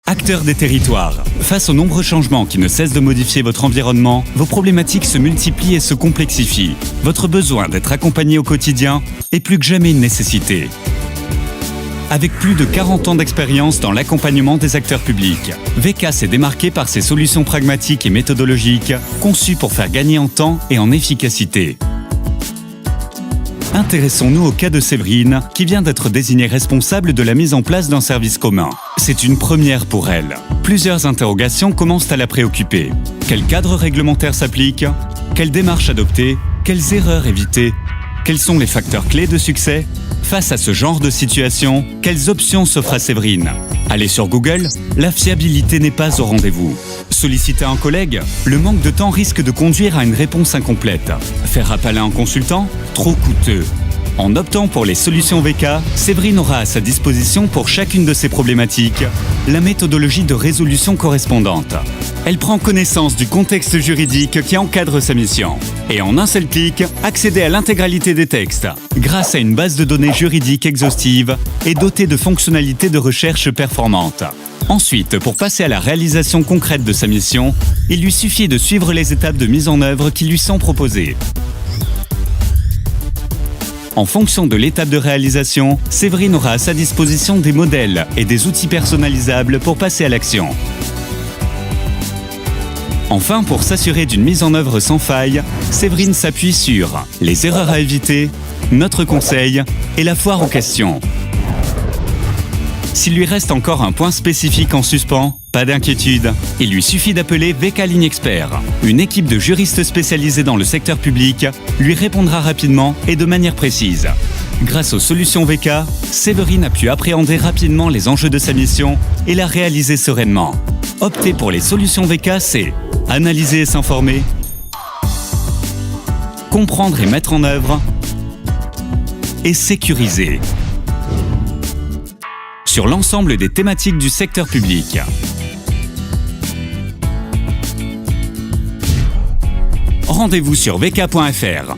Acteurs des territoires. Face aux nombreux changements qui ne cessent de modifier votre environnement, vos problématiques se multiplient et se complexifient. Votre besoin d'être accompagné au quotidien est plus que jamais une nécessité. Avec plus de 40 ans d'expérience dans l'accompagnement des acteurs publics, VK s'est démarqué par ses solutions pragmatiques et méthodologiques, conçues pour faire gagner en temps et en efficacité. Intéressons-nous au cas de Séverine, qui vient d'être désignée responsable de la mise en place d'un service commun. C'est une première pour elle. Plusieurs interrogations commencent à la préoccuper. Quel cadre réglementaire s'applique? Quelles démarches adopter? Quelles erreurs éviter? Quels sont les facteurs clés de succès? Face à ce genre de situation, quelles options s'offrent à Séverine? Allez sur Google, la fiabilité n'est pas au rendez-vous. Solliciter un collègue? Le manque de temps risque de conduire à une réponse incomplète. Faire appel à un consultant? Trop coûteux. En optant pour les solutions VK, Séverine aura à sa disposition pour chacune de ces problématiques la méthodologie de résolution correspondante. Elle prend connaissance du contexte juridique qui encadre sa mission. Et en un seul clic, accéder à l'intégralité des textes, grâce à une base de données juridique exhaustive et dotée de fonctionnalités de recherche performantes. Ensuite, pour passer à la réalisation concrète de sa mission, il lui suffit de suivre les étapes de mise en œuvre qui lui sont proposées. En fonction de l'étape de réalisation, Séverine aura à sa disposition des modèles et des outils personnalisables pour passer à l'action. Enfin, pour s'assurer d'une mise en œuvre sans faille, Séverine s'appuie sur les erreurs à éviter, notre conseil et la foire aux questions. S'il lui reste encore un point spécifique en suspens, pas d'inquiétude, il lui suffit d'appeler VK Ligne Expert. Une équipe de juristes spécialisés dans le secteur public lui répondra rapidement et de manière précise. Grâce aux solutions VK, Séverine a pu appréhender rapidement les enjeux de sa mission et la réaliser sereinement. Opter pour les solutions VK, c'est analyser et s'informer, comprendre et mettre en œuvre, et sécuriser. Sur l'ensemble des thématiques du secteur public. Rendez-vous sur vk.fr.